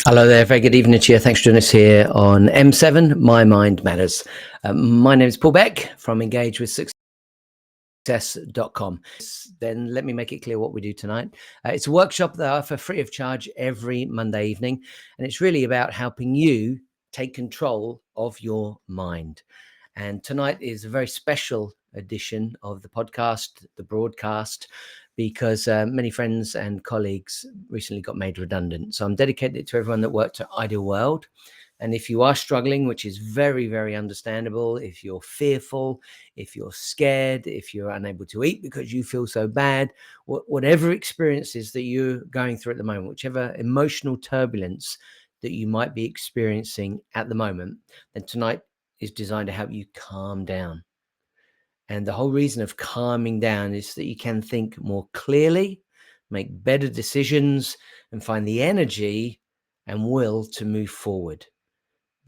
Hello there, very good evening to you. Thanks for joining us here on M7, My Mind Matters. My name is Paul Beck from engagewithsuccess.com. Then let me make it clear what we do tonight. It's a workshop that I offer free of charge every Monday evening, and it's really about helping you take control of your mind. And tonight is a very special edition of the podcast, the broadcast, because many friends and colleagues recently got made redundant. So I'm dedicated to everyone that worked at Ideal World. And if you are struggling, which is very, very understandable, if you're fearful, if you're scared, if you're unable to eat because you feel so bad, whatever experiences that you're going through at the moment, whichever emotional turbulence that you might be experiencing at the moment, then tonight is designed to help you calm down. And the whole reason of calming down is that you can think more clearly, make better decisions, and find the energy and will to move forward.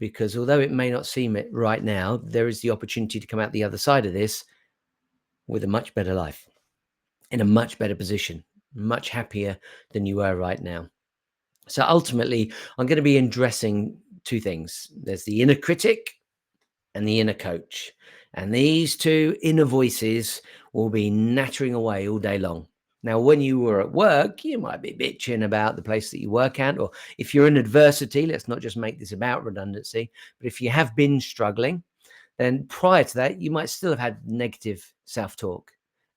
Because although it may not seem it right now, there is the opportunity to come out the other side of this with a much better life, in a much better position, much happier than you are right now. So ultimately, I'm going to be addressing two things. There's the inner critic and the inner coach. And these two inner voices will be nattering away all day long. Now, when you were at work, you might be bitching about the place that you work at, or if you're in adversity, let's not just make this about redundancy, but if you have been struggling, then prior to that, you might still have had negative self-talk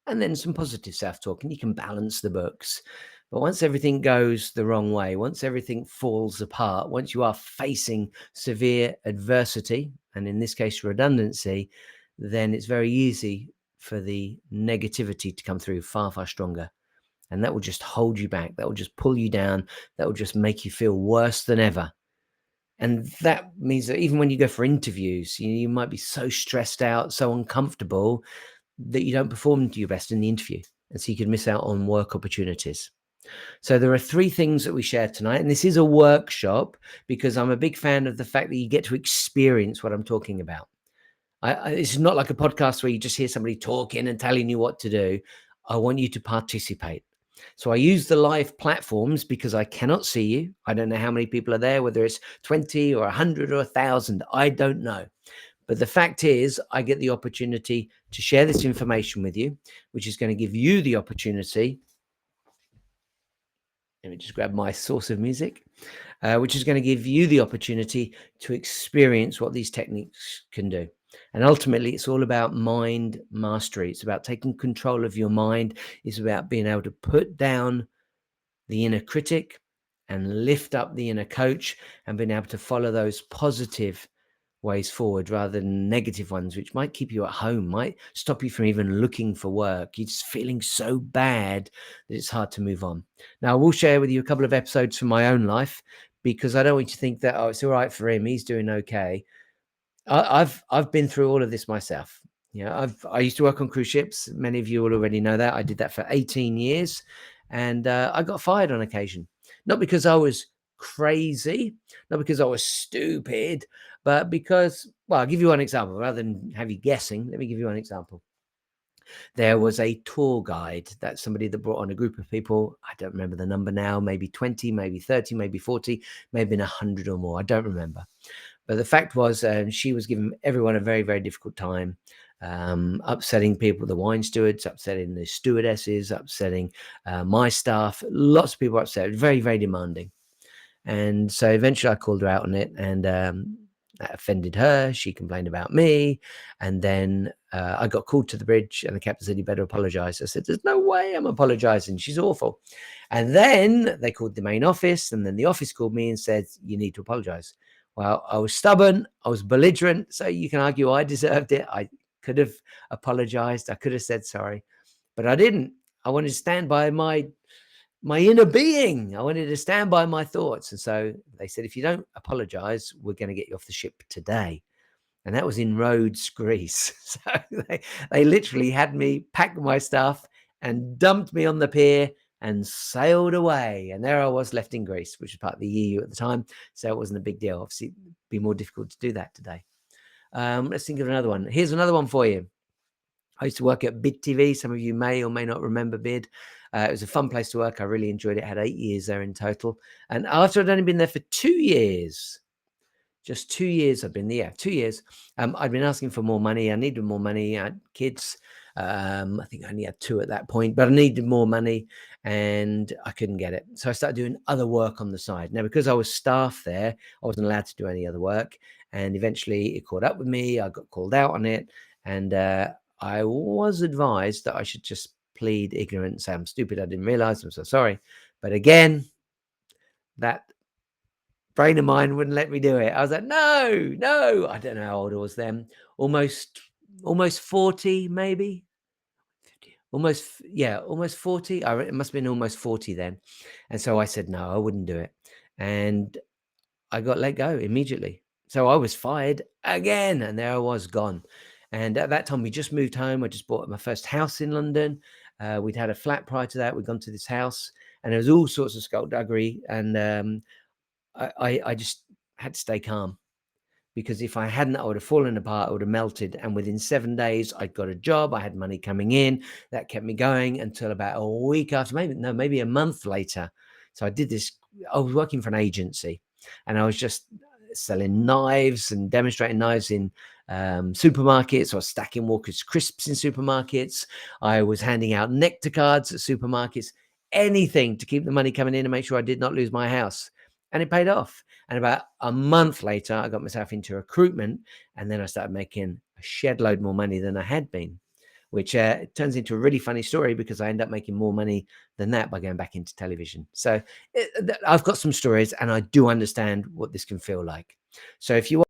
and then some positive self-talk, and you can balance the books. But once everything goes the wrong way, once everything falls apart, once you are facing severe adversity, and in this case, redundancy, then it's very easy for the negativity to come through far, far stronger. And that will just hold you back. That will just pull you down. That will just make you feel worse than ever. And that means that even when you go for interviews, you might be so stressed out, so uncomfortable that you don't perform to your best in the interview. And so you could miss out on work opportunities. So there are three things that we share tonight. And this is a workshop because I'm a big fan of the fact that you get to experience what I'm talking about. It's not like a podcast where you just hear somebody talking and telling you what to do. I want you to participate. So I use the live platforms because I cannot see you. I don't know how many people are there, whether it's 20 or 100 or 1,000. I don't know. But the fact is, I get the opportunity to share this information with you, which is going to give you the opportunity. Let me just grab my source of music, which is going to give you the opportunity to experience what these techniques can do. And ultimately, it's all about mind mastery. It's about taking control of your mind. It's about being able to put down the inner critic and lift up the inner coach and being able to follow those positive ways forward rather than negative ones, which might keep you at home, might stop you from even looking for work. You're just feeling so bad that it's hard to move on. Now, I will share with you a couple of episodes from my own life because I don't want you to think that, oh, it's all right for him, he's doing okay. I've been through all of this myself. I used to work on cruise ships. Many of you will already know that. I did that for 18 years and I got fired on occasion, not because I was crazy, not because I was stupid, but because, well, I'll give you one example rather than have you guessing. Let me give you one example. There was a tour guide. That's somebody that brought on a group of people. I don't remember the number now, maybe 20, maybe 30, maybe 40, maybe 100 or more. I don't remember. But the fact was, she was giving everyone a very, very difficult time, upsetting people, the wine stewards, upsetting the stewardesses, upsetting my staff. Lots of people were upset, very, very demanding. And so eventually I called her out on it, and that offended her. She complained about me. And then I got called to the bridge, and the captain said, "You better apologize." I said, "There's no way I'm apologizing. She's awful." And then they called the main office, and then the office called me and said, "You need to apologize." Well, I was stubborn. I was belligerent. So you can argue I deserved it. I could have apologized. I could have said sorry, but I didn't. I wanted to stand by my inner being. I wanted to stand by my thoughts. And so they said, "If you don't apologize, we're going to get you off the ship today." And that was in Rhodes, Greece. So they literally had me pack my stuff and dumped me on the pier and sailed away. And there I was, left in Greece, which was part of the EU at the time. So it wasn't a big deal. Obviously, it'd be more difficult to do that today. Let's think of another one. Here's another one for you. I used to work at Bid TV. Some of you may or may not remember Bid. It was a fun place to work. I really enjoyed it. I had 8 years there in total. And after I'd only been there for 2 years, just 2 years I've been there. 2 years. I'd been asking for more money. I needed more money. I had kids. I think I only had 2 at that point, but I needed more money and I couldn't get it. So I started doing other work on the side. Now, because I was staff there, I wasn't allowed to do any other work. And eventually it caught up with me. I got called out on it. And I was advised that I should just plead ignorant and say I'm stupid. I didn't realize. I'm so sorry. But again, that brain of mine wouldn't let me do it. I was like, no. I don't know how old I was then. Almost 40, maybe. Almost 40. It must have been almost 40 then. And so I said, no, I wouldn't do it. And I got let go immediately. So I was fired again, and there I was, gone. And at that time, we just moved home. I just bought my first house in London. We'd had a flat prior to that. We'd gone to this house, and there was all sorts of skullduggery. And I just had to stay calm, because if I hadn't, I would have fallen apart. I would have melted. And within 7 days, I got a job. I had money coming in. That kept me going until about a week after, maybe a month later. So I did this. I was working for an agency, and I was just selling knives and demonstrating knives in supermarkets. I was stacking Walker's crisps in supermarkets. I was handing out nectar cards at supermarkets, anything to keep the money coming in and make sure I did not lose my house. And it paid off. And about a month later, I got myself into recruitment, and then I started making a shed load more money than I had been, which turns into a really funny story, because I end up making more money than that by going back into television. So I've got some stories, and I do understand what this can feel like. So if you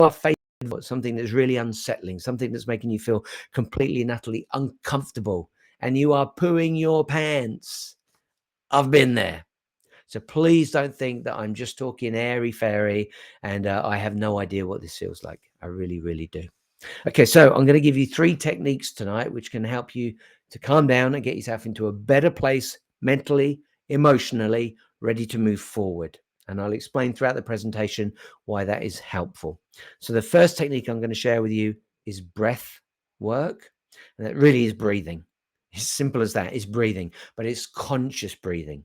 are faced with something that's really unsettling, something that's making you feel completely and utterly uncomfortable, and you are pooing your pants, I've been there. So please don't think that I'm just talking airy fairy and I have no idea what this feels like. I really, really do. Okay, so I'm going to give you 3 techniques tonight which can help you to calm down and get yourself into a better place mentally, emotionally, ready to move forward. And I'll explain throughout the presentation why that is helpful. So the first technique I'm going to share with you is breath work. And that really is breathing. As simple as that, is breathing, but it's conscious breathing.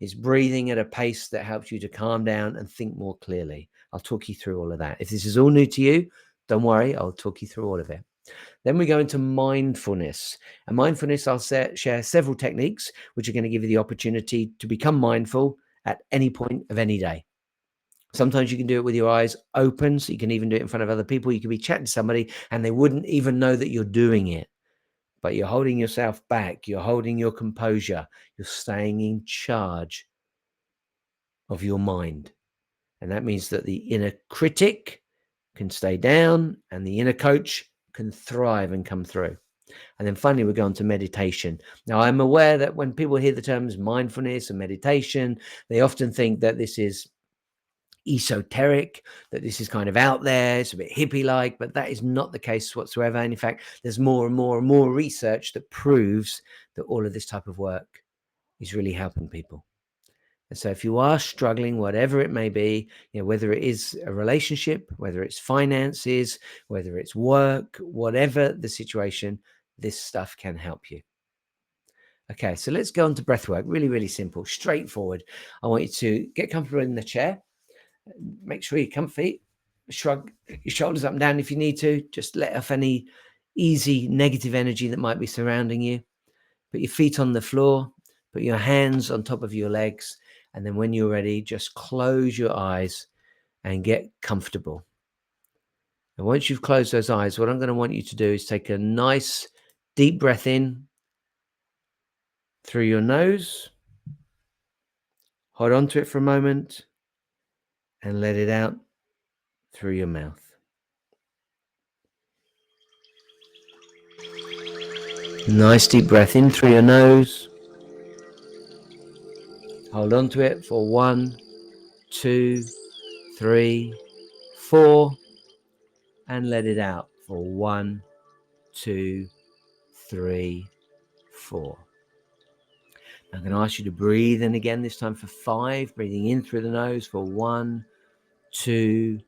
It's breathing at a pace that helps you to calm down and think more clearly. I'll talk you through all of that. If this is all new to you, don't worry, I'll talk you through all of it. Then we go into mindfulness. And mindfulness, I'll share several techniques which are going to give you the opportunity to become mindful at any point of any day. Sometimes you can do it with your eyes open, so you can even do it in front of other people. You can be chatting to somebody and they wouldn't even know that you're doing it. But you're holding yourself back. You're holding your composure. You're staying in charge of your mind. And that means that the inner critic can stay down and the inner coach can thrive and come through. And then finally, we go on to meditation. Now, I'm aware that when people hear the terms mindfulness and meditation, they often think that this is esoteric, that this is kind of out there, it's a bit hippie-like, but that is not the case whatsoever. And in fact, there's more and more and more research that proves that all of this type of work is really helping people. And so if you are struggling, whatever it may be, whether it is a relationship, whether it's finances, whether it's work, whatever the situation, this stuff can help you. Okay, so let's go on to breath work. Really, really simple, straightforward. I want you to get comfortable in the chair. Make sure you're comfy. Shrug your shoulders up and down if you need to. Just let off any easy negative energy that might be surrounding you. Put your feet on the floor. Put your hands on top of your legs. And then when you're ready, just close your eyes and get comfortable. And once you've closed those eyes, what I'm going to want you to do is take a nice deep breath in through your nose. Hold on to it for a moment and let it out through your mouth. Nice deep breath in through your nose. Hold on to it for 1, 2, 3, 4, and let it out for 1, 2, 3, 4. I'm going to ask you to breathe in again, this time for 5, breathing in through the nose for 1, 2,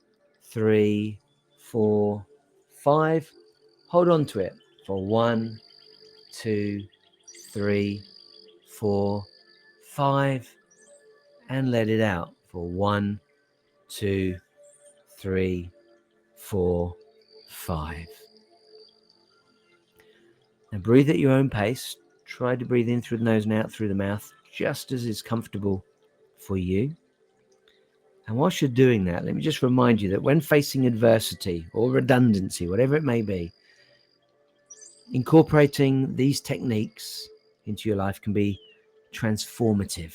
3, 4, 5. Hold on to it for 1, 2, 3, 4, 5, and let it out for 1, 2, 3, 4, 5. Now breathe at your own pace. Try to breathe in through the nose and out through the mouth, just as is comfortable for you. And whilst you're doing that, let me just remind you that when facing adversity or redundancy, whatever it may be, incorporating these techniques into your life can be transformative.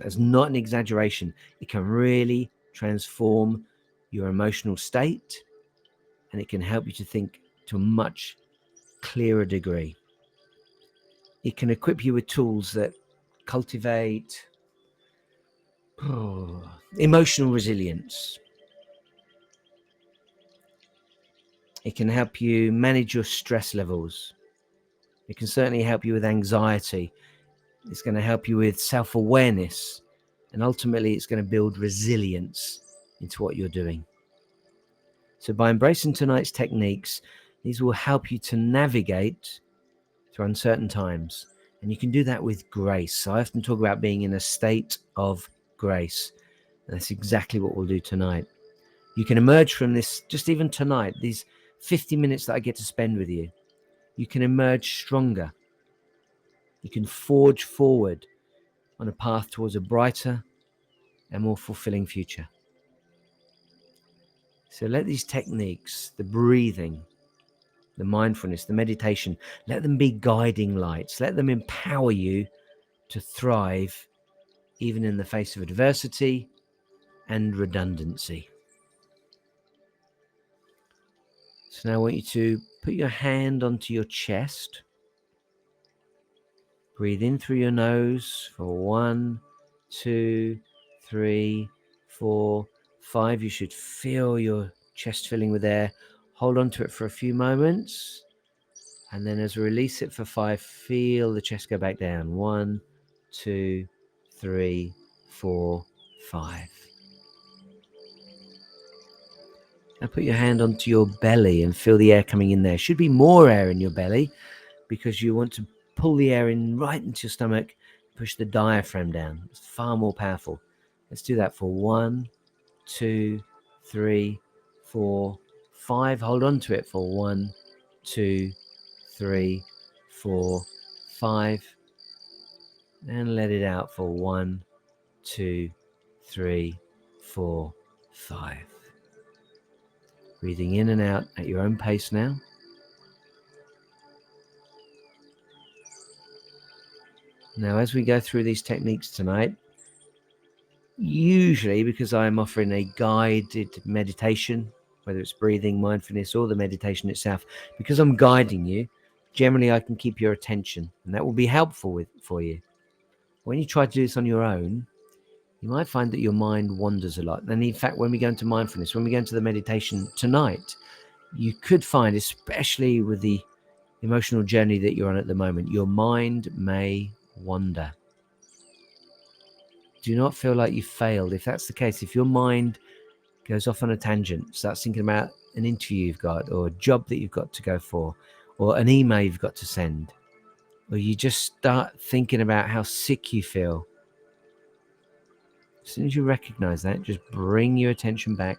That's not an exaggeration. It can really transform your emotional state, and it can help you to think to a much clearer degree. It can equip you with tools that cultivate emotional resilience. It can help you manage your stress levels. It can certainly help you with anxiety. It's going to help you with self-awareness. And ultimately, it's going to build resilience into what you're doing. So by embracing tonight's techniques, these will help you to navigate through uncertain times. And you can do that with grace. So I often talk about being in a state of grace. And that's exactly what we'll do tonight. You can emerge from this, just even tonight, these 50 minutes that I get to spend with you. You can emerge stronger. You can forge forward on a path towards a brighter and more fulfilling future. So let these techniques, the breathing, the mindfulness, the meditation, let them be guiding lights. Let them empower you to thrive even in the face of adversity and redundancy. So now I want you to put your hand onto your chest. Breathe in through your nose for 1, 2, 3, 4, 5. You should feel your chest filling with air. Hold on to it for a few moments. And then as we release it for 5, feel the chest go back down. 1, 2, 3, 4, 5. Now put your hand onto your belly and feel the air coming in there. Should be more air in your belly because you want to pull the air in right into your stomach, push the diaphragm down. It's far more powerful. Let's do that for 1, 2, 3, 4, 5. Hold on to it for 1, 2, 3, 4, 5. And let it out for 1, 2, 3, 4, 5. Breathing in and out at your own pace now. Now, as we go through these techniques tonight, usually because I'm offering a guided meditation, whether it's breathing, mindfulness, or the meditation itself, because I'm guiding you, generally I can keep your attention, and that will be helpful for you. When you try to do this on your own, you might find that your mind wanders a lot. And in fact, when we go into mindfulness, when we go into the meditation tonight, you could find, especially with the emotional journey that you're on at the moment, your mind may wander. Do not feel like you failed. If that's the case, if your mind goes off on a tangent, starts thinking about an interview you've got, or a job that you've got to go for, or an email you've got to send, or you just start thinking about how sick you feel, as soon as you recognize that, just bring your attention back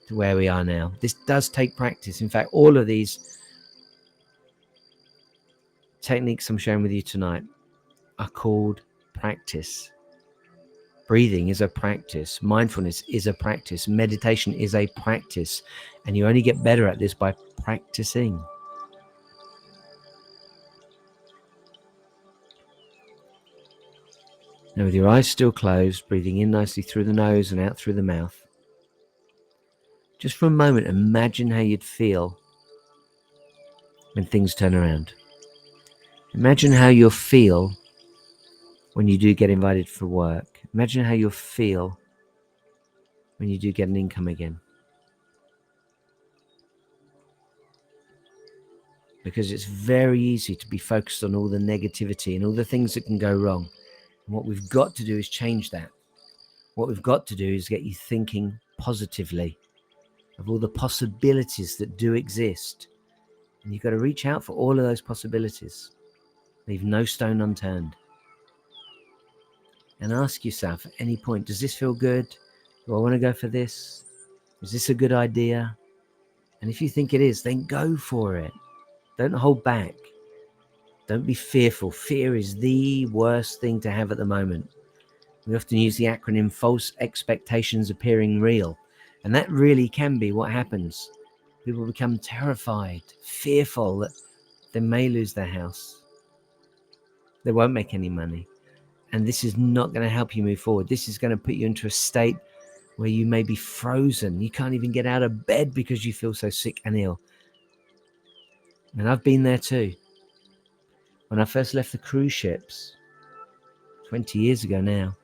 to where we are now. This does take practice. In fact, all of these techniques I'm sharing with you tonight are called practice. Breathing is a practice. Mindfulness is a practice. Meditation is a practice. And you only get better at this by practicing. Now, with your eyes still closed, breathing in nicely through the nose and out through the mouth, just for a moment, imagine how you'd feel when things turn around. Imagine how you'll feel when you do get invited for work. Imagine how you'll feel when you do get an income again. because it's very easy to be focused on all the negativity and all the things that can go wrong. And what we've got to do is change that. What we've got to do is get you thinking positively of all the possibilities that do exist. And you've got to reach out for all of those possibilities. Leave no stone unturned. And ask yourself at any point, does this feel good? Do I want to go for this? Is this a good idea? And if you think it is, then go for it. Don't hold back. Don't be fearful. Fear is the worst thing to have at the moment. We often use the acronym false expectations appearing real. And that really can be what happens. People become terrified, fearful that they may lose their house. They won't make any money. And this is not going to help you move forward. This is going to put you into a state where you may be frozen. You can't even get out of bed because you feel so sick and ill. And I've been there too. When I first left the cruise ships, 20 years ago now,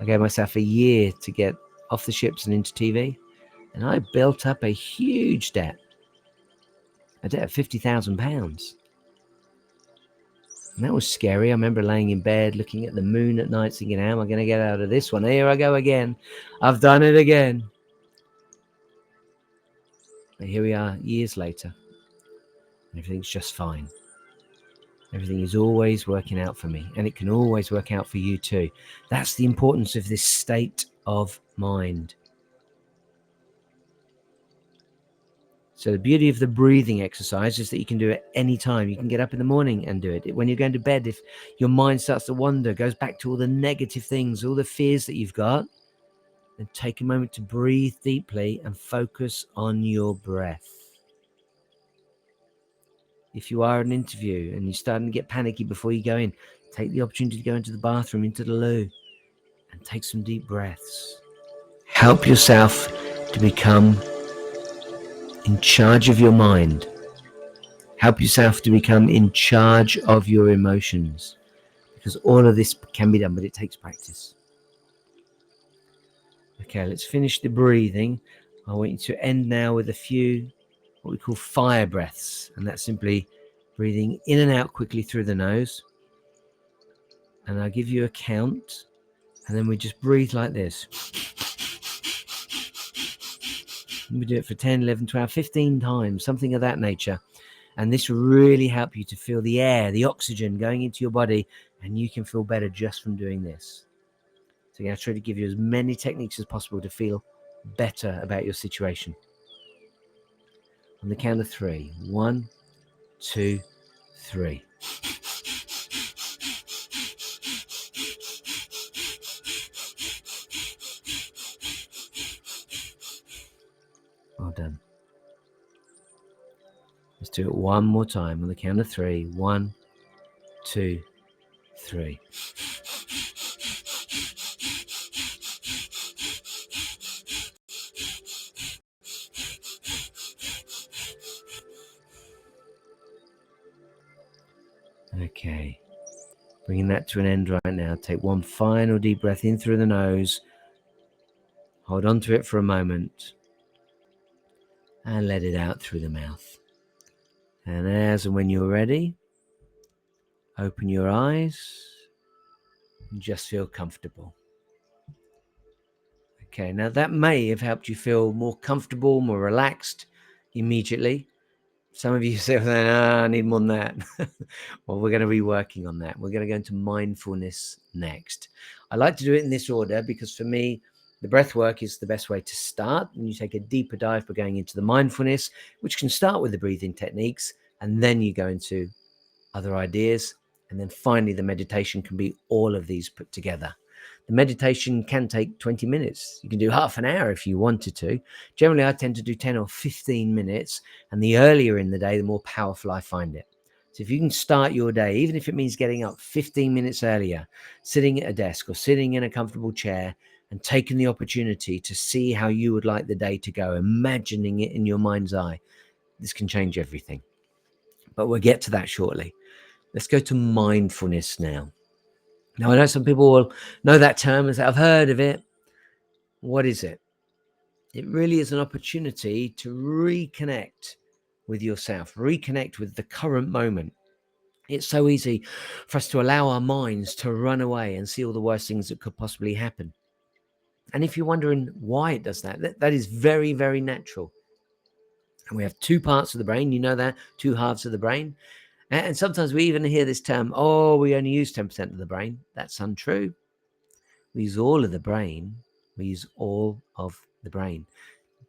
I gave myself a year to get off the ships and into TV. And I built up a huge debt. A debt of £50,000. And that was scary. I remember laying in bed, looking at the moon at night, thinking, how am I going to get out of this one? Here I go again. I've done it again. But here we are, years later. And everything's just fine. Everything is always working out for me. And it can always work out for you too. That's the importance of this state of mind. So the beauty of the breathing exercise is that you can do it any time. You can get up in the morning and do it. When you're going to bed, if your mind starts to wander, goes back to all the negative things, all the fears that you've got, then take a moment to breathe deeply and focus on your breath. If you are at an interview and you're starting to get panicky before you go in, take the opportunity to go into the bathroom, into the loo, and take some deep breaths. Help yourself to become in charge of your mind. Help yourself to become in charge of your emotions, because all of this can be done, but it takes practice. Okay, let's finish the breathing. I want you to end now with a few what we call fire breaths, and that's simply breathing in and out quickly through the nose. And I'll give you a count, and then we just breathe like this. We do it for 10, 11, 12, 15 times, something of that nature. And this will really help you to feel the air, the oxygen going into your body, and you can feel better just from doing this. So I'm going to try to give you as many techniques as possible to feel better about your situation. On the count of 3. 1, 2, 3. Well done. Let's do it one more time on the count of 3. 1, 2, 3. Okay. Bringing that to an end right now. Take one final deep breath in through the nose. Hold on to it for a moment. And let it out through the mouth. And as and when you're ready, open your eyes and just feel comfortable. Okay, now that may have helped you feel more comfortable, more relaxed immediately. Some of you say, I need more than that. Well, we're going to be working on that. We're going to go into mindfulness next. I like to do it in this order because for me, the breath work is the best way to start. And you take a deeper dive by going into the mindfulness, which can start with the breathing techniques, and then you go into other ideas. And then finally, the meditation can be all of these put together. The meditation can take 20 minutes. You can do half an hour if you wanted to. Generally, I tend to do 10 or 15 minutes. And the earlier in the day, the more powerful I find it. So if you can start your day, even if it means getting up 15 minutes earlier, sitting at a desk or sitting in a comfortable chair and taking the opportunity to see how you would like the day to go, imagining it in your mind's eye, this can change everything. But we'll get to that shortly. Let's go to mindfulness now. Now, I know some people will know that term and say, I've heard of it. What is it? It really is an opportunity to reconnect with yourself, reconnect with the current moment. It's so easy for us to allow our minds to run away and see all the worst things that could possibly happen. And if you're wondering why it does that, that is very, very natural. And we have two parts of the brain, you know that, two halves of the brain. And sometimes we even hear this term, oh, we only use 10% of the brain. That's untrue. We use all of the brain. We use all of the brain.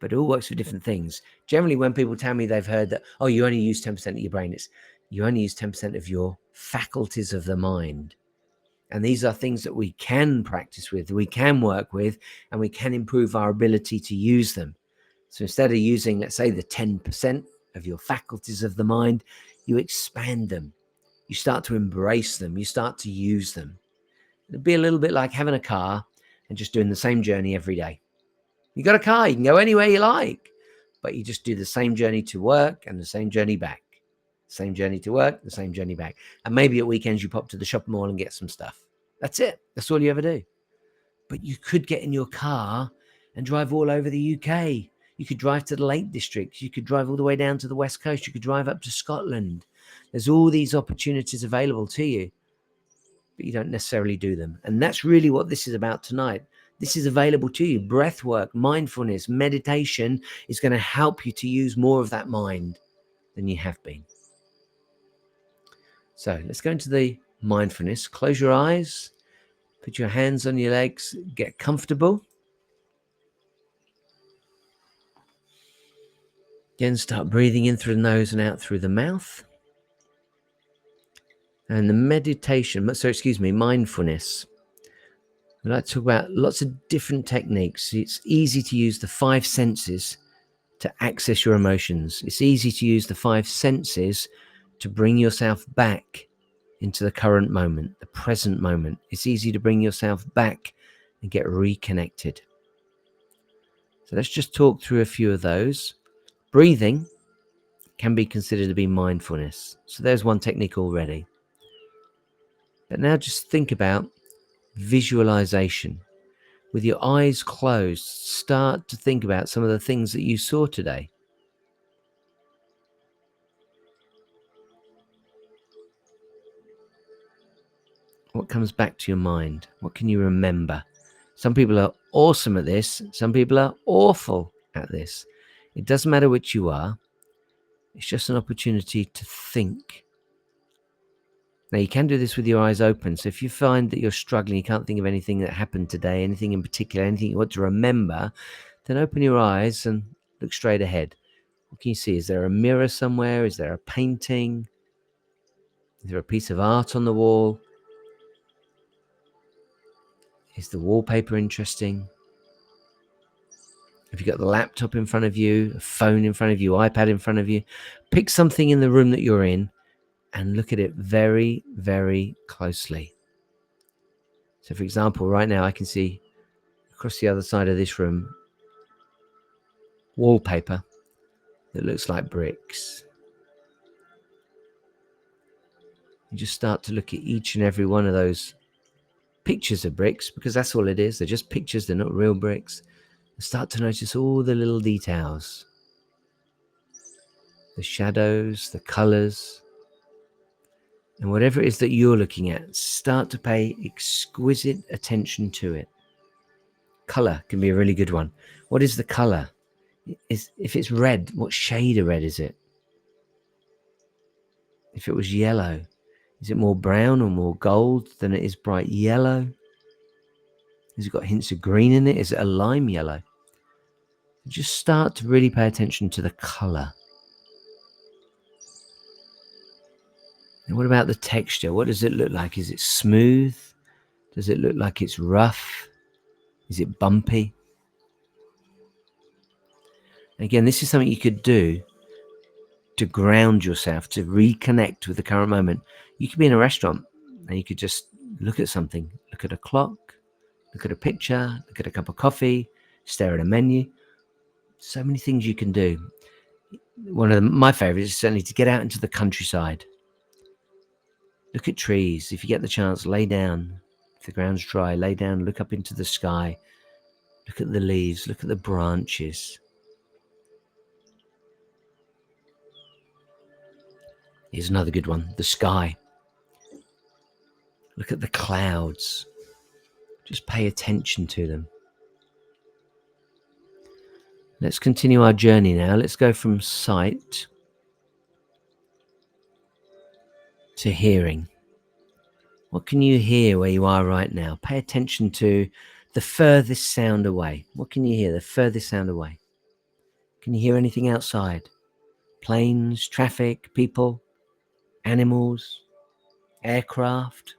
But it all works for different things. Generally, when people tell me they've heard that, oh, you only use 10% of your brain, it's you only use 10% of your faculties of the mind. And these are things that we can practice with, we can work with, and we can improve our ability to use them. So instead of using, let's say, the 10% of your faculties of the mind, you expand them. You start to embrace them. You start to use them. It'd be a little bit like having a car and just doing the same journey every day. You got a car, you can go anywhere you like, but you just do the same journey to work and the same journey back. Same journey to work, the same journey back. And maybe at weekends you pop to the shopping mall and get some stuff. That's it. That's all you ever do. But you could get in your car and drive all over the UK. You could drive to the Lake District. You could drive all the way down to the West Coast. You could drive up to Scotland. There's all these opportunities available to you, but you don't necessarily do them. And that's really what this is about tonight. This is available to you. Breath work, mindfulness, meditation is going to help you to use more of that mind than you have been. So let's go into the mindfulness. Close your eyes, put your hands on your legs, get comfortable. Again, start breathing in through the nose and out through the mouth. And the mindfulness. I'd like to talk about lots of different techniques. It's easy to use the five senses to access your emotions. It's easy to use the five senses to bring yourself back into the current moment, the present moment. It's easy to bring yourself back and get reconnected. So let's just talk through a few of those. Breathing can be considered to be mindfulness. So there's one technique already. But now just think about visualization. With your eyes closed, start to think about some of the things that you saw today. What comes back to your mind? What can you remember? Some people are awesome at this. Some people are awful at this. It doesn't matter which you are. It's just an opportunity to think. Now, you can do this with your eyes open. So if you find that you're struggling, you can't think of anything that happened today, anything in particular, anything you want to remember, then open your eyes and look straight ahead. What can you see? Is there a mirror somewhere? Is there a painting? Is there a piece of art on the wall? Is the wallpaper interesting? Have you got the laptop in front of you, a phone in front of you, iPad in front of you? Pick something in the room that you're in and look at it very, very closely. So, for example, right now I can see across the other side of this room wallpaper that looks like bricks. You just start to look at each and every one of those pictures of bricks, because that's all it is. They're just pictures, they're not real bricks. And start to notice all the little details, the shadows, the colors, and whatever it is that you're looking at, start to pay exquisite attention to it. Color can be a really good one. What is the color? If it's red, what shade of red is it? If it was yellow, is it more brown or more gold than it is bright yellow? Has it got hints of green in it? Is it a lime yellow? Just start to really pay attention to the color. And what about the texture? What does it look like? Is it smooth? Does it look like it's rough? Is it bumpy? Again, this is something you could do to ground yourself, to reconnect with the current moment. You could be in a restaurant and you could just look at something, look at a clock, look at a picture, look at a cup of coffee, stare at a menu. So many things you can do. One of my favorites is certainly to get out into the countryside. Look at trees. If you get the chance, lay down. If the ground's dry, lay down, look up into the sky. Look at the leaves, look at the branches. Here's another good one, the sky. Look at the clouds. Just pay attention to them. Let's continue our journey now. Let's go from sight to hearing. What can you hear where you are right now? Pay attention to the furthest sound away. What can you hear? The furthest sound away. Can you hear anything outside? Planes, traffic, people, animals, aircraft?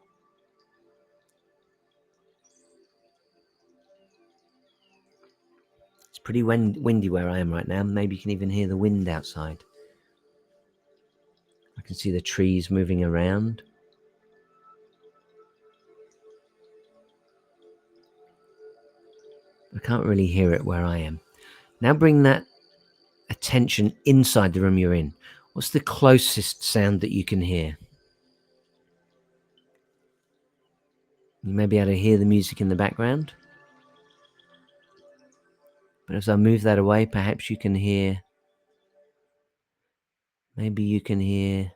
It's pretty windy where I am right now. Maybe you can even hear the wind outside. I can see the trees moving around. I can't really hear it where I am. Now bring that attention inside the room you're in. What's the closest sound that you can hear? You may be able to hear the music in the background. But as I move that away, perhaps you can hear, maybe you can hear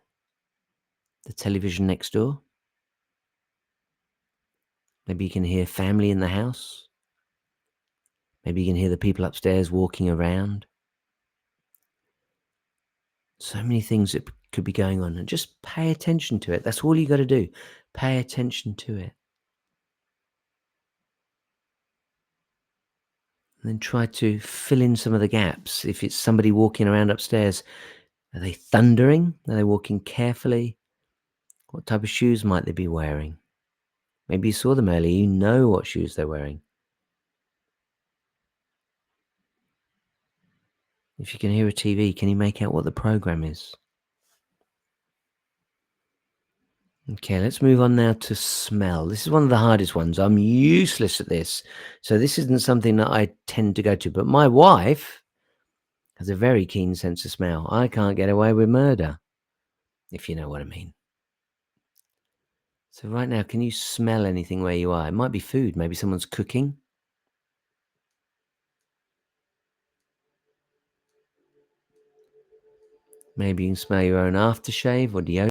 the television next door. Maybe you can hear family in the house. Maybe you can hear the people upstairs walking around. So many things that could be going on, and just pay attention to it. That's all you got to do. Pay attention to it. And then try to fill in some of the gaps. If it's somebody walking around upstairs, are they thundering? Are they walking carefully? What type of shoes might they be wearing? Maybe you saw them earlier, you know what shoes they're wearing. If you can hear a TV, can you make out what the program is? Okay, let's move on now to smell. This is one of the hardest ones. I'm useless at this. So this isn't something that I tend to go to. But my wife has a very keen sense of smell. I can't get away with murder, if you know what I mean. So right now, can you smell anything where you are? It might be food. Maybe someone's cooking. Maybe you can smell your own aftershave or deodorant.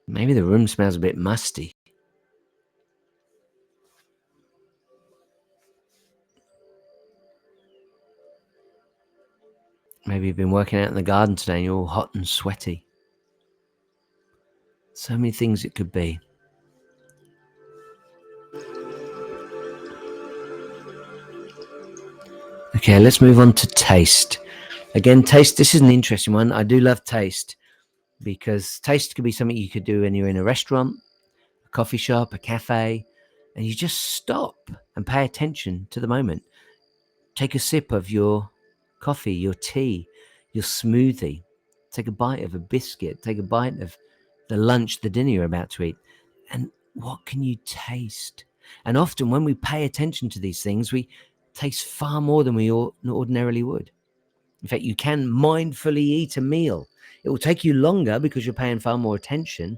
Maybe the room smells a bit musty. Maybe you've been working out in the garden today and you're all hot and sweaty. So many things it could be. Okay, let's move on to taste. Again, taste, this is an interesting one. I do love taste because taste could be something you could do when you're in a restaurant, a coffee shop, a cafe, and you just stop and pay attention to the moment. Take a sip of your coffee, your tea, your smoothie. Take a bite of a biscuit. Take a bite of the lunch, the dinner you're about to eat. And what can you taste? And often when we pay attention to these things, we taste far more than we ordinarily would. In fact, you can mindfully eat a meal. It will take you longer because you're paying far more attention,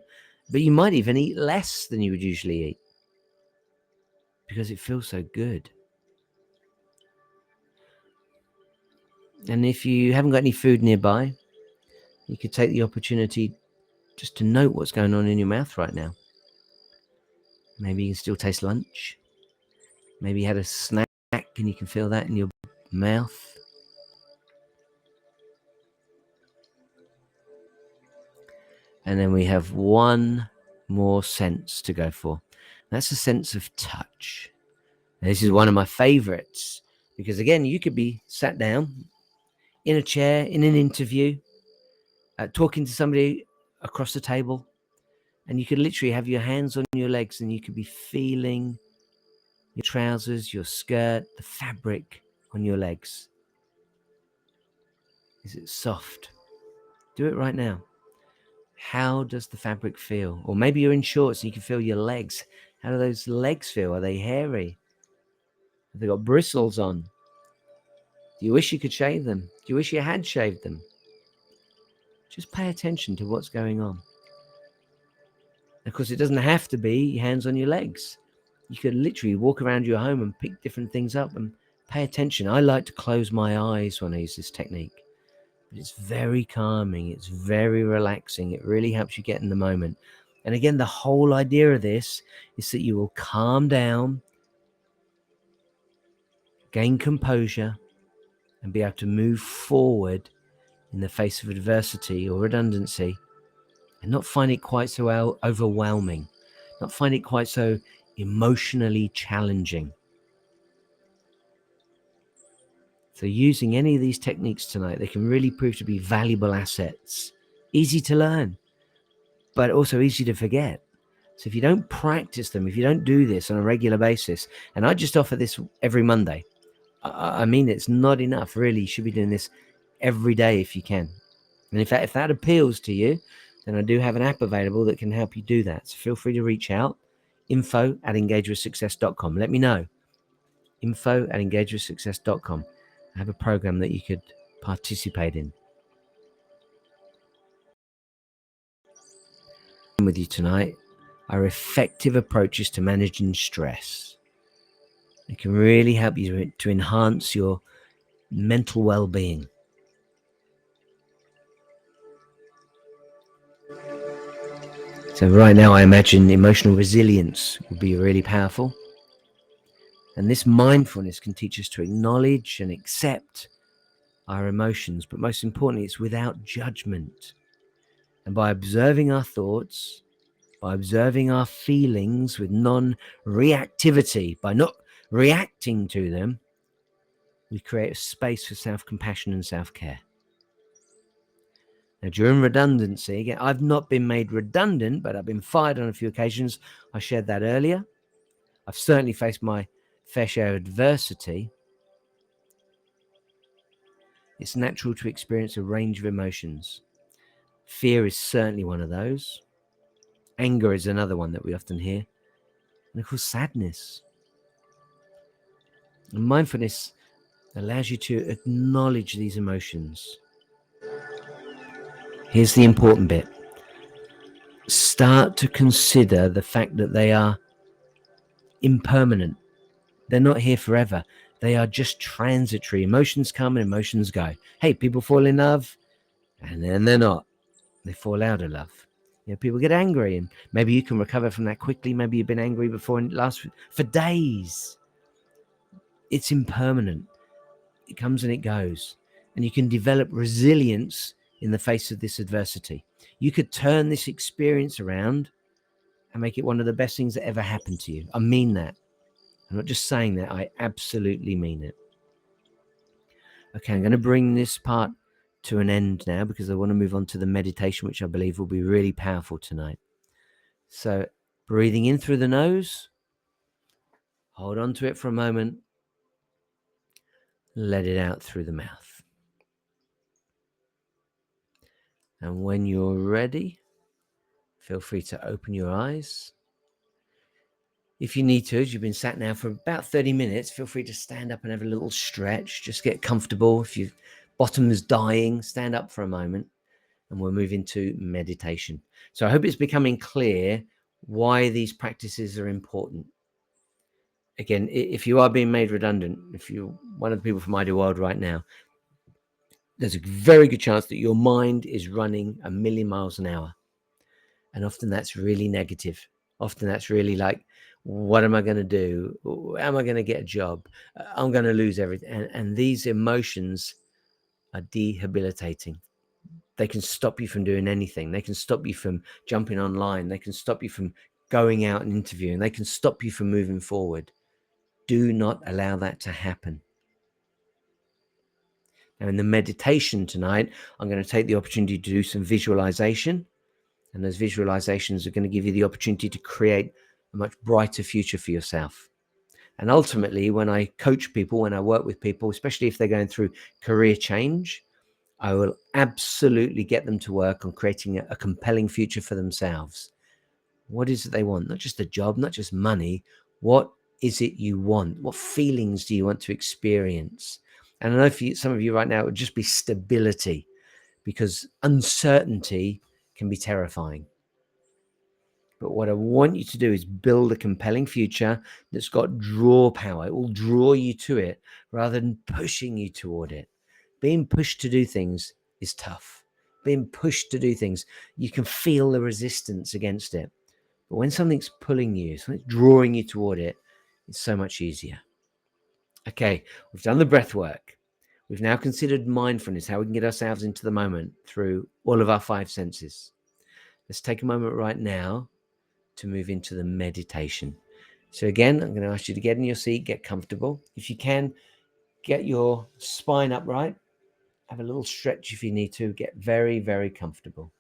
but you might even eat less than you would usually eat because it feels so good. And if you haven't got any food nearby, you could take the opportunity just to note what's going on in your mouth right now. Maybe you can still taste lunch. Maybe you had a snack and you can feel that in your mouth. And then we have one more sense to go for. That's a sense of touch. And this is one of my favorites because, again, you could be sat down in a chair in an interview, talking to somebody across the table, and you could literally have your hands on your legs and you could be feeling your trousers, your skirt, the fabric on your legs. Is it soft? Do it right now. How does the fabric feel? Or maybe you're in shorts and you can feel your legs. How do those legs feel? Are they hairy? Have they got bristles on? Do you wish you could shave them? Do you wish you had shaved them? Just pay attention to what's going on. Of course, it doesn't have to be your hands on your legs. You could literally walk around your home and pick different things up and pay attention. I like to close my eyes when I use this technique but it's very calming. It's very relaxing. It really helps you get in the moment. And again, the whole idea of this is that you will calm down, gain composure, and be able to move forward in the face of adversity or redundancy, and not find it quite so overwhelming, not find it quite so emotionally challenging. So using any of these techniques tonight, they can really prove to be valuable assets, easy to learn, but also easy to forget. So if you don't practice them, if you don't do this on a regular basis, and I just offer this every Monday, I mean, it's not enough, really. You should be doing this every day if you can. And in fact, if that appeals to you, then I do have an app available that can help you do that. So feel free to reach out, info@engagewithsuccess.com. Let me know, info@engagewithsuccess.com. I have a program that you could participate in. With you tonight are effective approaches to managing stress. It can really help you to enhance your mental well-being. So right now, I imagine emotional resilience would be really powerful. And this mindfulness can teach us to acknowledge and accept our emotions, but most importantly, it's without judgment. And by observing our thoughts, by observing our feelings with non-reactivity, by not reacting to them, we create a space for self-compassion and self-care. Now, during redundancy, again, I've not been made redundant, but I've been fired on a few occasions. I shared that earlier. I've certainly faced my fair share of adversity. It's natural to experience a range of emotions. Fear is certainly one of those. Anger is another one that we often hear. And of course, sadness. And mindfulness allows you to acknowledge these emotions. Here's the important bit. Start to consider the fact that they are impermanent. They're not here forever. They are just transitory. Emotions come and emotions go. Hey, people fall in love and then they're not. They fall out of love. People get angry, and maybe you can recover from that quickly. Maybe you've been angry before and it lasts for days. It's impermanent. It comes and it goes. And you can develop resilience in the face of this adversity. You could turn this experience around and make it one of the best things that ever happened to you. I mean that. I'm not just saying that. I absolutely mean it. Okay, I'm going to bring this part to an end now because I want to move on to the meditation, which I believe will be really powerful tonight. So breathing in through the nose, hold on to it for a moment, let it out through the mouth. And when you're ready, feel free to open your eyes. If you need to, as you've been sat now for about 30 minutes, feel free to stand up and have a little stretch. Just get comfortable. If your bottom is dying, stand up for a moment and we'll move into meditation. So I hope it's becoming clear why these practices are important. Again, if you are being made redundant, if you're one of the people from Ideal World right now, there's a very good chance that your mind is running a million miles an hour. And often that's really negative. Often that's really like, what am I going to do? Am I going to get a job? I'm going to lose everything. And these emotions are debilitating. They can stop you from doing anything. They can stop you from jumping online. They can stop you from going out and interviewing. They can stop you from moving forward. Do not allow that to happen. Now, in the meditation tonight, I'm going to take the opportunity to do some visualization. And those visualizations are going to give you the opportunity to create a much brighter future for yourself. And ultimately, when I coach people, when I work with people, especially if they're going through career change, I will absolutely get them to work on creating a compelling future for themselves. What is it they want? Not just a job, not just money. What is it you want? What feelings do you want to experience? And I know for some of you right now, it would just be stability, because uncertainty can be terrifying. But what I want you to do is build a compelling future that's got draw power. It will draw you to it rather than pushing you toward it. Being pushed to do things is tough. Being pushed to do things, you can feel the resistance against it. But when something's pulling you, something's drawing you toward it, it's so much easier. Okay, we've done the breath work. We've now considered mindfulness, how we can get ourselves into the moment through all of our 5 senses. Let's take a moment right now to move into the meditation. So again, I'm going to ask you to get in your seat, get comfortable. If you can, get your spine upright. Have a little stretch if you need to. Get very, very comfortable.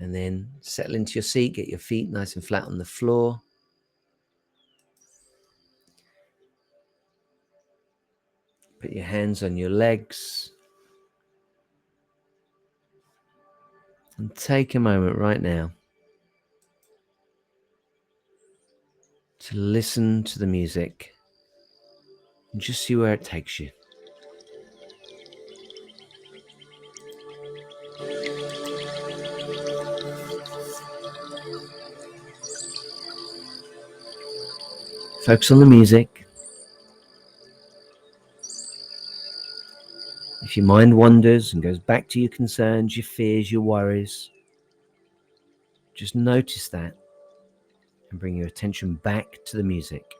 And then settle into your seat. Get your feet nice and flat on the floor. Put your hands on your legs. And take a moment right now to listen to the music and just see where it takes you. Focus on the music. If your mind wanders and goes back to your concerns, your fears, your worries, just notice that and bring your attention back to the music.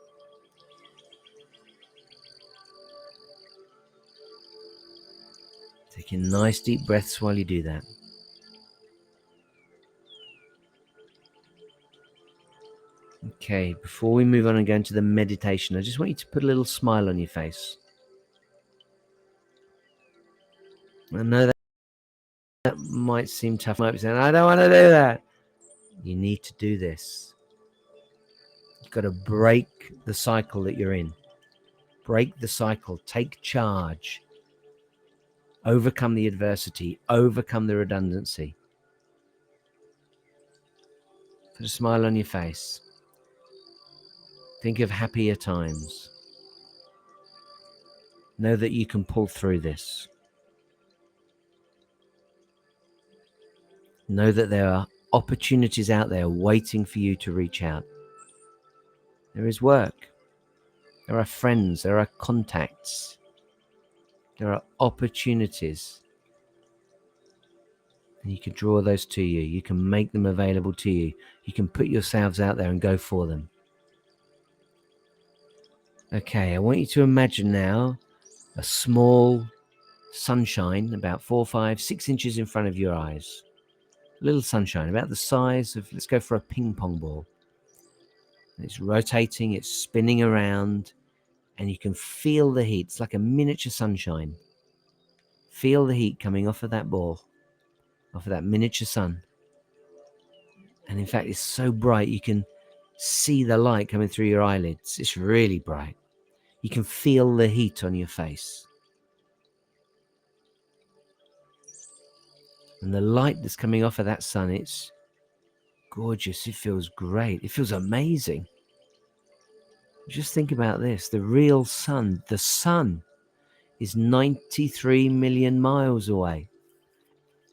Taking nice deep breaths while you do that. Okay, before we move on and go into the meditation, I just want you to put a little smile on your face. I know that might seem tough. You might be saying, I don't want to do that. You need to do this. You've got to break the cycle that you're in. Break the cycle. Take charge. Overcome the adversity. Overcome the redundancy. Put a smile on your face. Think of happier times. Know that you can pull through this. Know that there are opportunities out there waiting for you to reach out. There is work. There are friends. There are contacts. There are opportunities. And you can draw those to you. You can make them available to you. You can put yourselves out there and go for them. Okay, I want you to imagine now a small sunshine about 4, 5, 6 inches in front of your eyes. A little sunshine about the size of, let's go for a ping pong ball. And it's rotating, it's spinning around, and you can feel the heat. It's like a miniature sunshine. Feel the heat coming off of that ball, off of that miniature sun. And in fact, it's so bright you can see the light coming through your eyelids. It's really bright. You can feel the heat on your face. And the light that's coming off of that sun, it's gorgeous. It feels great. It feels amazing. Just think about this. The real sun, the sun is 93 million miles away.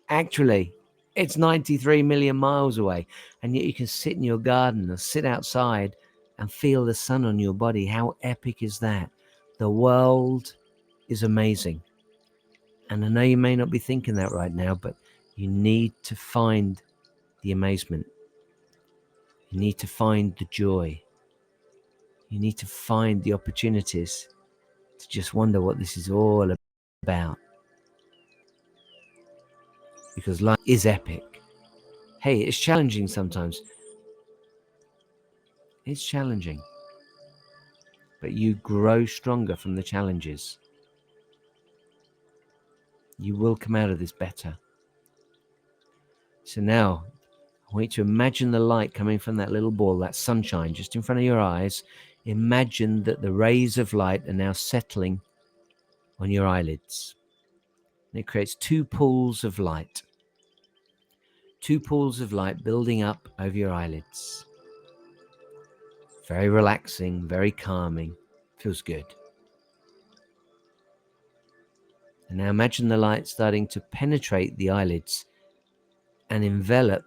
Actually, it's 93 million miles away. And yet you can sit in your garden or sit outside and feel the sun on your body. How epic is that? The world is amazing. And I know you may not be thinking that right now, but you need to find the amazement. You need to find the joy. You need to find the opportunities to just wonder what this is all about. Because life is epic. Hey, it's challenging sometimes. It's challenging. But you grow stronger from the challenges. You will come out of this better. So now, I want you to imagine the light coming from that little ball, that sunshine just in front of your eyes. Imagine that the rays of light are now settling on your eyelids. And it creates 2 pools of light. 2 pools of light building up over your eyelids. Very relaxing, very calming. Feels good. And now imagine the light starting to penetrate the eyelids and envelop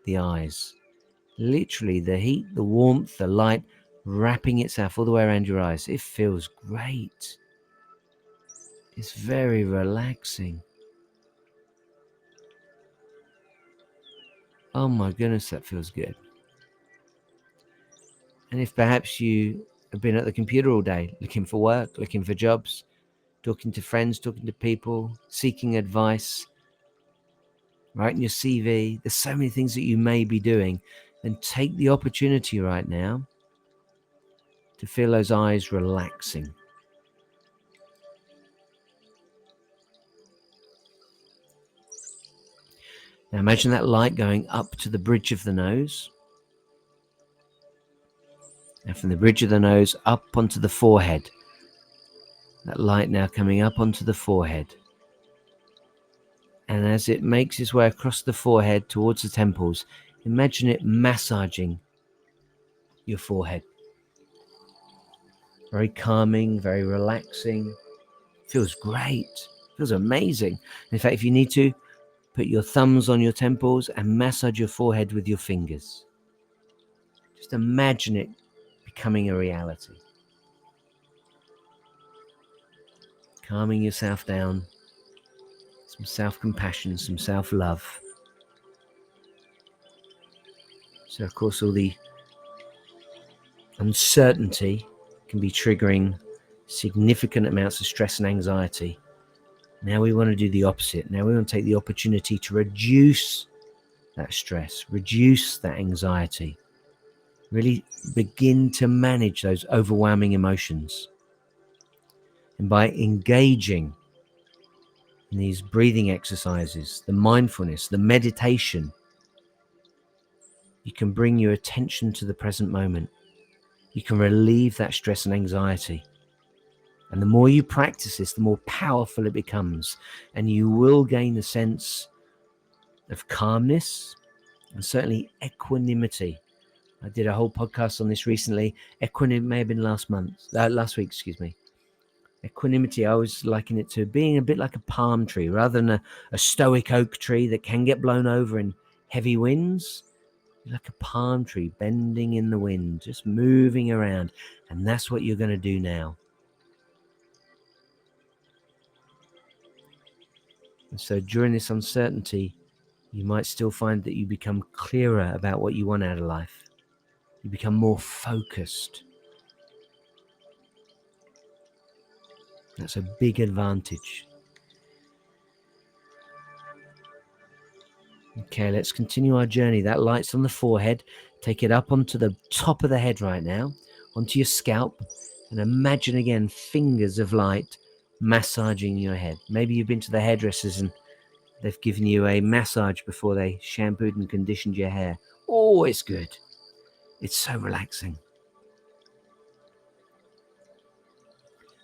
the eyes. Literally the heat, the warmth, the light wrapping itself all the way around your eyes. It feels great. It's very relaxing. Oh my goodness, that feels good. And if perhaps you have been at the computer all day, looking for work, looking for jobs, talking to friends, talking to people, seeking advice, writing your CV, there's so many things that you may be doing. And take the opportunity right now to feel those eyes relaxing. Now imagine that light going up to the bridge of the nose. And from the bridge of the nose up onto the forehead. That light now coming up onto the forehead. And as it makes its way across the forehead towards the temples, imagine it massaging your forehead. Very calming, very relaxing. Feels great. Feels amazing. In fact, if you need to, put your thumbs on your temples and massage your forehead with your fingers. Just imagine it becoming a reality. Calming yourself down. Some self-compassion, some self-love. So, of course, all the uncertainty can be triggering significant amounts of stress and anxiety. Now we want to do the opposite. Now we want to take the opportunity to reduce that stress, reduce that anxiety, really begin to manage those overwhelming emotions. And by engaging in these breathing exercises, the mindfulness, the meditation, you can bring your attention to the present moment. You can relieve that stress and anxiety. And the more you practice this, the more powerful it becomes. And you will gain a sense of calmness and certainly equanimity. I did a whole podcast on this recently. Equanimity may have been last week, excuse me. Equanimity, I always liken it to being a bit like a palm tree rather than a stoic oak tree that can get blown over in heavy winds. Like a palm tree bending in the wind, just moving around. And that's what you're going to do now. And so during this uncertainty, you might still find that you become clearer about what you want out of life. You become more focused. That's a big advantage. Okay, let's continue our journey. That light's on the forehead. Take it up onto the top of the head right now, onto your scalp, and imagine again fingers of light massaging your head. Maybe you've been to the hairdressers and they've given you a massage before they shampooed and conditioned your hair. Oh, it's good. It's so relaxing.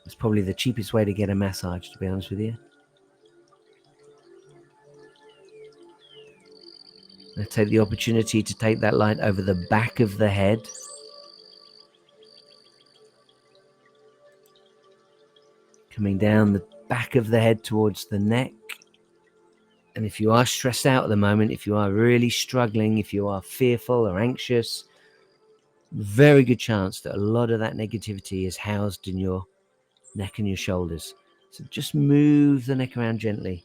It's probably the cheapest way to get a massage, to be honest with you. Now take the opportunity to take that light over the back of the head. Coming down the back of the head towards the neck. And if you are stressed out at the moment, if you are really struggling, if you are fearful or anxious, very good chance that a lot of that negativity is housed in your neck and your shoulders. So just move the neck around gently.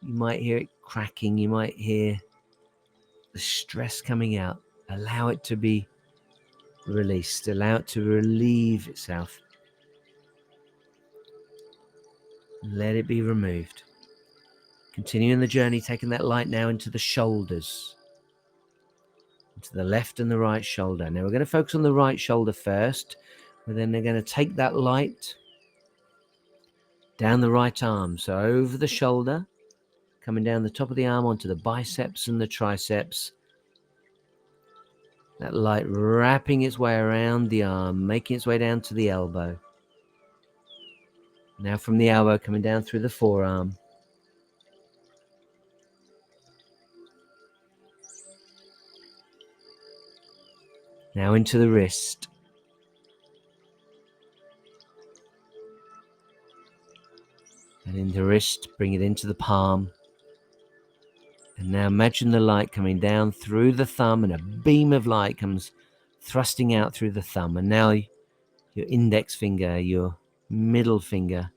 You might hear it cracking. You might hear the stress coming out. Allow it to be released. Allow it to relieve itself. Let it be removed. Continuing the journey, taking that light now into the shoulders. Into the left and the right shoulder. Now we're going to focus on the right shoulder first. And then they're going to take that light down the right arm. So over the shoulder, coming down the top of the arm onto the biceps and the triceps. That light wrapping its way around the arm, making its way down to the elbow. Now from the elbow, coming down through the forearm. Now into the wrist. And in the wrist, bring it into the palm. And now imagine the light coming down through the thumb, and a beam of light comes thrusting out through the thumb. And now your index finger, your middle finger,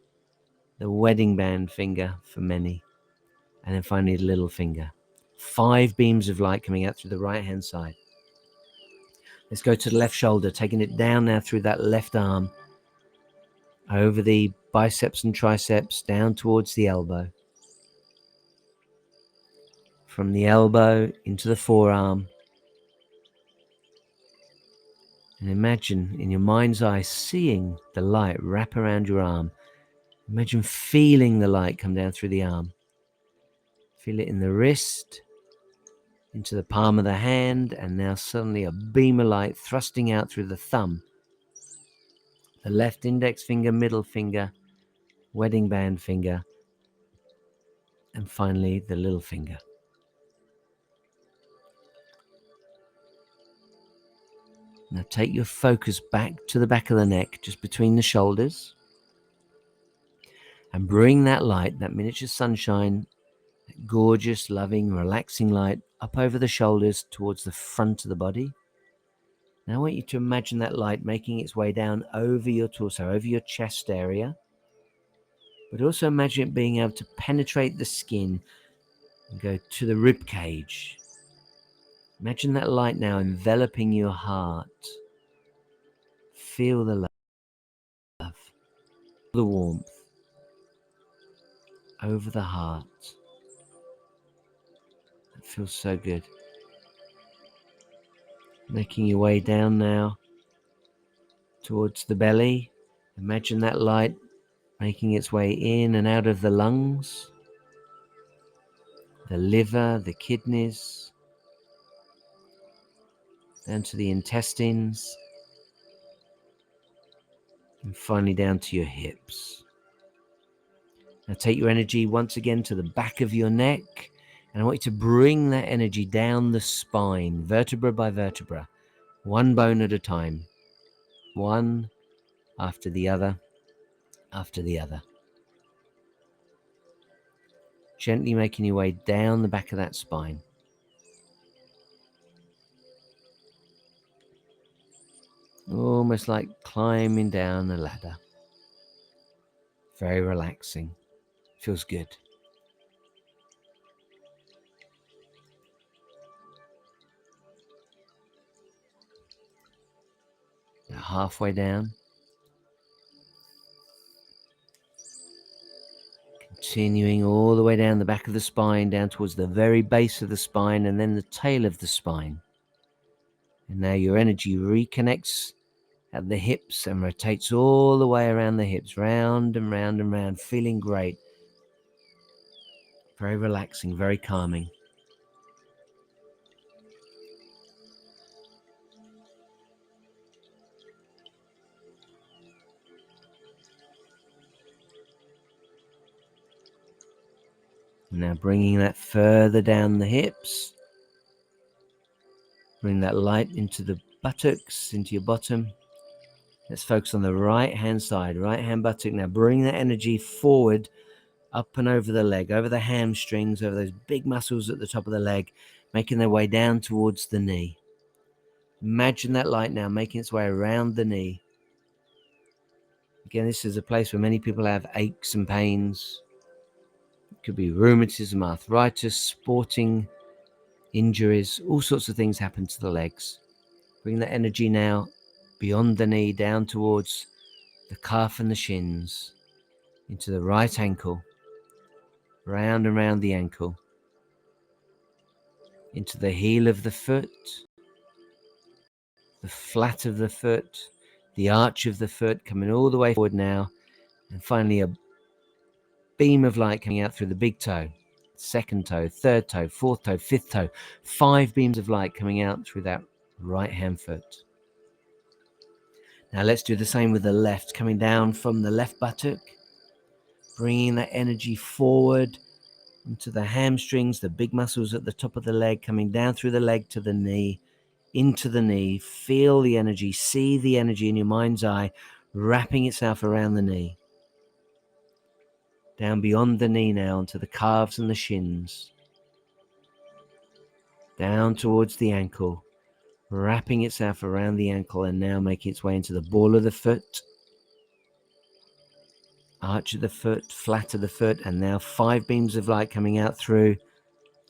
the wedding band finger for many, and then finally the little finger. 5 beams of light coming out through the right hand side. Let's go to the left shoulder, taking it down now through that left arm, over the biceps and triceps, down towards the elbow. From the elbow into the forearm. And imagine in your mind's eye seeing the light wrap around your arm. Imagine feeling the light come down through the arm. Feel it in the wrist, into the palm of the hand, and now suddenly a beam of light thrusting out through the thumb, the left index finger, middle finger, wedding band finger, and finally the little finger. Now take your focus back to the back of the neck, just between the shoulders, and bring that light, that miniature sunshine, that gorgeous, loving, relaxing light up over the shoulders towards the front of the body. Now I want you to imagine that light making its way down over your torso, over your chest area, but also imagine it being able to penetrate the skin and go to the rib cage. Imagine that light now enveloping your heart. Feel the love, the warmth over the heart. It feels so good. Making your way down now towards the belly. Imagine that light making its way in and out of the lungs, the liver, the kidneys, down to the intestines, and finally down to your hips. Now take your energy once again to the back of your neck, and I want you to bring that energy down the spine, vertebra by vertebra, one bone at a time, one after the other, after the other. Gently making your way down the back of that spine. Almost like climbing down a ladder. Very relaxing. Feels good. Now halfway down. Continuing all the way down the back of the spine, down towards the very base of the spine, and then the tail of the spine. And now your energy reconnects at the hips and rotates all the way around the hips, round and round and round, feeling great. Very relaxing, very calming. Now bringing that further down the hips. Bring that light into the buttocks, into your bottom. Let's focus on the right hand side, right hand buttock. Now bring that energy forward, up and over the leg, over the hamstrings, over those big muscles at the top of the leg, making their way down towards the knee. Imagine that light now making its way around the knee. Again, this is a place where many people have aches and pains. It could be rheumatism, arthritis, sporting injuries, all sorts of things happen to the legs. Bring that energy now beyond the knee, down towards the calf and the shins, into the right ankle, round and round the ankle, into the heel of the foot, the flat of the foot, the arch of the foot, coming all the way forward now, and finally a beam of light coming out through the big toe, second toe, third toe, fourth toe, fifth toe, 5 beams of light coming out through that right hand foot. Now let's do the same with the left, coming down from the left buttock, bringing that energy forward into the hamstrings, the big muscles at the top of the leg, coming down through the leg to the knee, into the knee. Feel the energy, see the energy in your mind's eye, wrapping itself around the knee. Down beyond the knee now, onto the calves and the shins. Down towards the ankle, wrapping itself around the ankle, and now making its way into the ball of the foot, arch of the foot, flat of the foot, and now 5 beams of light coming out through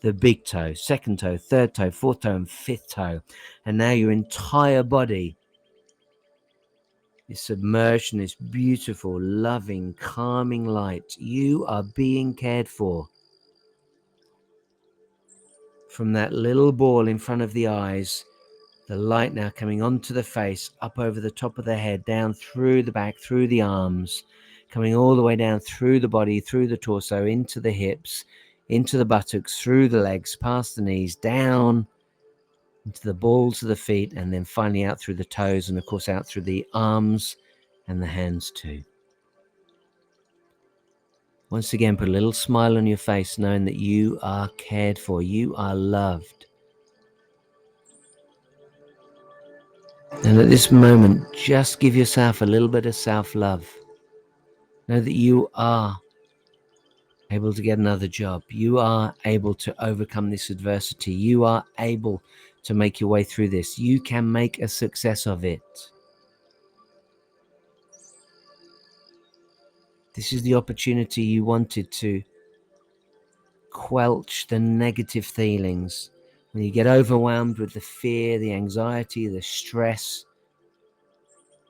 the big toe, second toe, third toe, fourth toe, and fifth toe. And now your entire body is submerged in this beautiful, loving, calming light. You are being cared for. From that little ball in front of the eyes, the light now coming onto the face, up over the top of the head, down through the back, through the arms, coming all the way down through the body, through the torso, into the hips, into the buttocks, through the legs, past the knees, down into the balls of the feet, and then finally out through the toes, and of course out through the arms and the hands too. Once again, put a little smile on your face, knowing that you are cared for, you are loved. And at this moment, just give yourself a little bit of self-love. Know that you are able to get another job. You are able to overcome this adversity. You are able to make your way through this. You can make a success of it. This is the opportunity you wanted to quelch the negative feelings. When you get overwhelmed with the fear, the anxiety, the stress,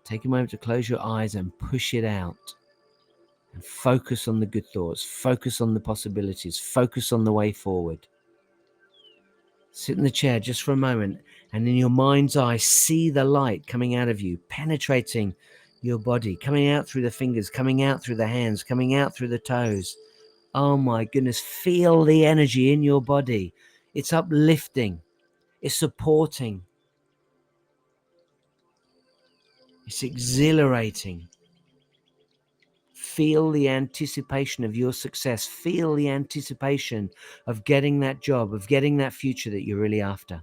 take a moment to close your eyes and push it out. And focus on the good thoughts, focus on the possibilities, focus on the way forward. Sit in the chair just for a moment, and in your mind's eye, see the light coming out of you, penetrating your body, coming out through the fingers, coming out through the hands, coming out through the toes. Oh my goodness, feel the energy in your body. It's uplifting, it's supporting, it's exhilarating. Feel the anticipation of your success. Feel the anticipation of getting that job, of getting that future that you're really after.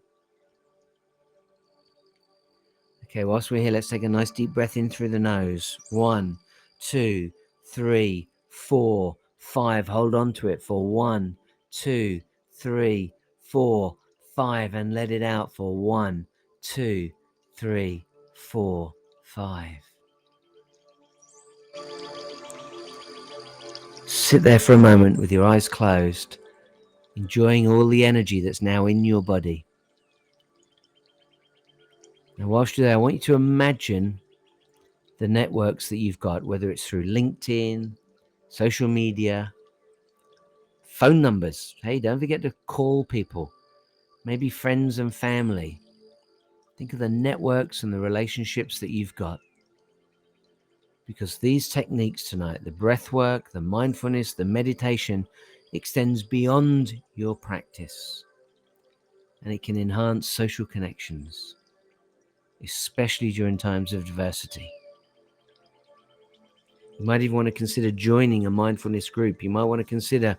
Okay, whilst we're here, let's take a nice deep breath in through the nose. 1, 2, 3, 4, 5. Hold on to it for 1, 2, 3, 4, 5. And let it out for 1, 2, 3, 4, 5. Sit there for a moment with your eyes closed, enjoying all the energy that's now in your body. And whilst you're there, I want you to imagine the networks that you've got, whether it's through LinkedIn, social media, phone numbers. Hey, don't forget to call people, maybe friends and family. Think of the networks and the relationships that you've got. Because these techniques tonight, the breath work, the mindfulness, the meditation, extends beyond your practice. And it can enhance social connections, especially during times of adversity. You might even want to consider joining a mindfulness group. You might want to consider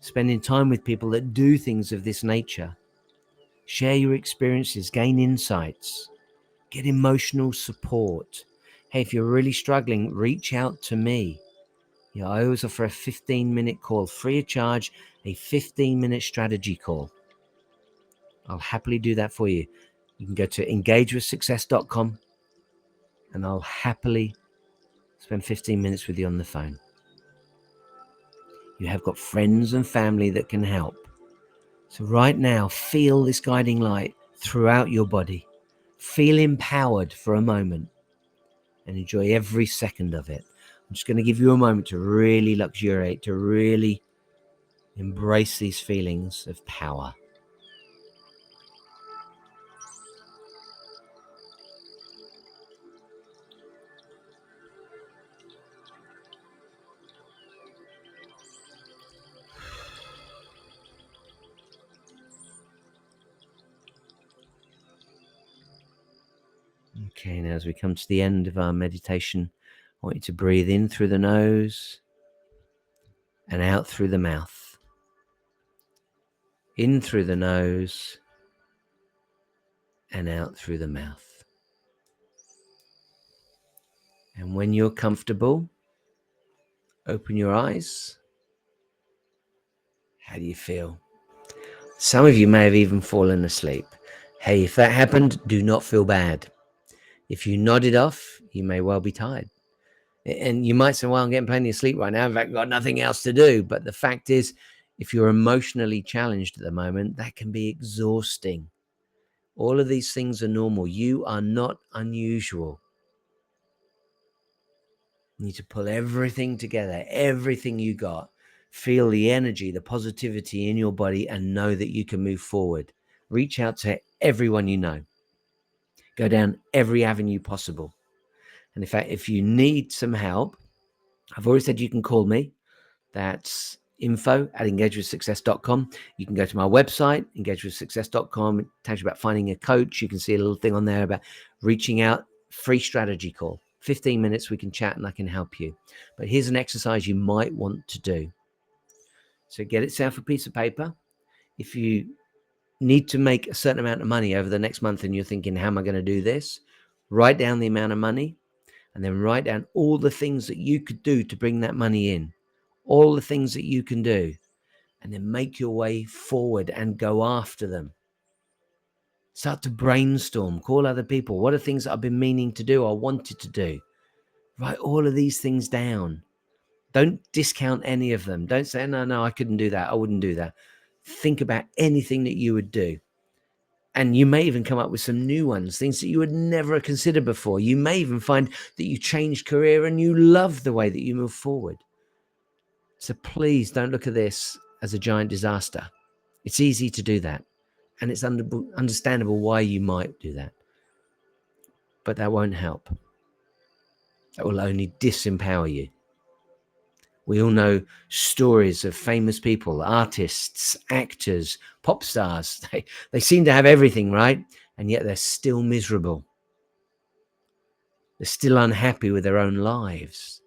spending time with people that do things of this nature. Share your experiences, gain insights, get emotional support. Hey, if you're really struggling, reach out to me. I always offer a 15-minute call, free of charge, a 15-minute strategy call. I'll happily do that for you. You can go to engagewithsuccess.com and I'll happily spend 15 minutes with you on the phone. You have got friends and family that can help. So right now, feel this guiding light throughout your body. Feel empowered for a moment and enjoy every second of it. I'm just going to give you a moment to really luxuriate, to really embrace these feelings of power. Okay, now as we come to the end of our meditation, I want you to breathe in through the nose and out through the mouth. In through the nose and out through the mouth. And when you're comfortable, open your eyes. How do you feel? Some of you may have even fallen asleep. Hey, if that happened, do not feel bad. If you nodded off, you may well be tired. And you might say, well, I'm getting plenty of sleep right now. In fact, I've got nothing else to do. But the fact is, if you're emotionally challenged at the moment, that can be exhausting. All of these things are normal. You are not unusual. You need to pull everything together, everything you got. Feel the energy, the positivity in your body, and know that you can move forward. Reach out to everyone you know. Go down every avenue possible. And in fact, if you need some help, I've already said you can call me. That's info@engagewithsuccess.com. You can go to my website, engagewithsuccess.com. It tells you about finding a coach. You can see a little thing on there about reaching out, free strategy call. 15 minutes, we can chat and I can help you. But here's an exercise you might want to do. So get yourself a piece of paper. If you need to make a certain amount of money over the next month and you're thinking, how am I going to do this? Write down the amount of money and then write down all the things that you could do to bring that money in, all the things that you can do, and then make your way forward and go after them. Start to brainstorm, call other people. What are things that I've been meaning to do or wanted to do? Write all of these things down. Don't discount any of them. Don't say, no, I couldn't do that. I wouldn't do that. Think about anything that you would do. And you may even come up with some new ones, things that you would never have considered before. You may even find that you changed career and you love the way that you move forward. So please don't look at this as a giant disaster. It's easy to do that. And it's understandable why you might do that. But that won't help. That will only disempower you. We all know stories of famous people, artists, actors, pop stars. They seem to have everything, right? And yet they're still miserable. They're still unhappy with their own lives.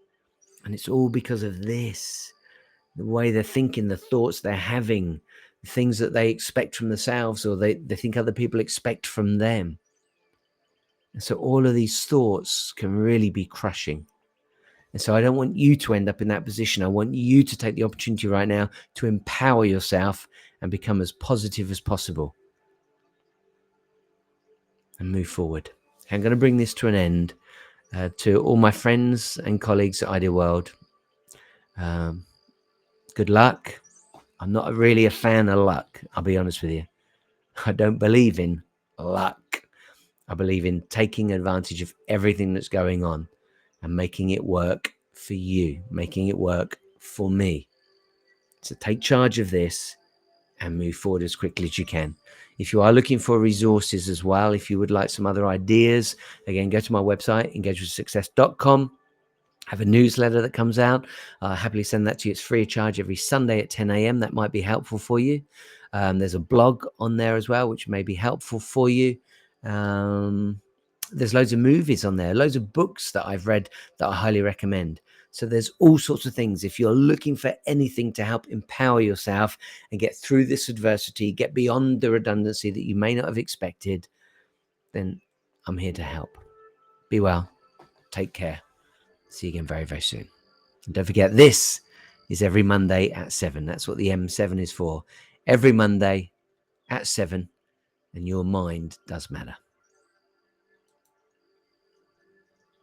And it's all because of this. The way they're thinking, the thoughts they're having, the things that they expect from themselves or they think other people expect from them. And so all of these thoughts can really be crushing. And so I don't want you to end up in that position. I want you to take the opportunity right now to empower yourself and become as positive as possible and move forward. I'm going to bring this to an end. To all my friends and colleagues at Ideal World, good luck. I'm not really a fan of luck, I'll be honest with you. I don't believe in luck. I believe in taking advantage of everything that's going on and making it work for you, making it work for me. So take charge of this and move forward as quickly as you can. If you are looking for resources as well, if you would like some other ideas, again, go to my website, engagewithsuccess.com. I have a newsletter that comes out. I'll happily send that to you. It's free of charge every Sunday at 10 a.m. That might be helpful for you. There's a blog on there as well, which may be helpful for you. There's loads of movies on there, loads of books that I've read that I highly recommend. So there's all sorts of things. If you're looking for anything to help empower yourself and get through this adversity, get beyond the redundancy that you may not have expected, then I'm here to help. Be well. Take care. See you again very, very soon. And don't forget, this is every Monday at 7. That's what the M7 is for. Every Monday at 7, and your mind does matter.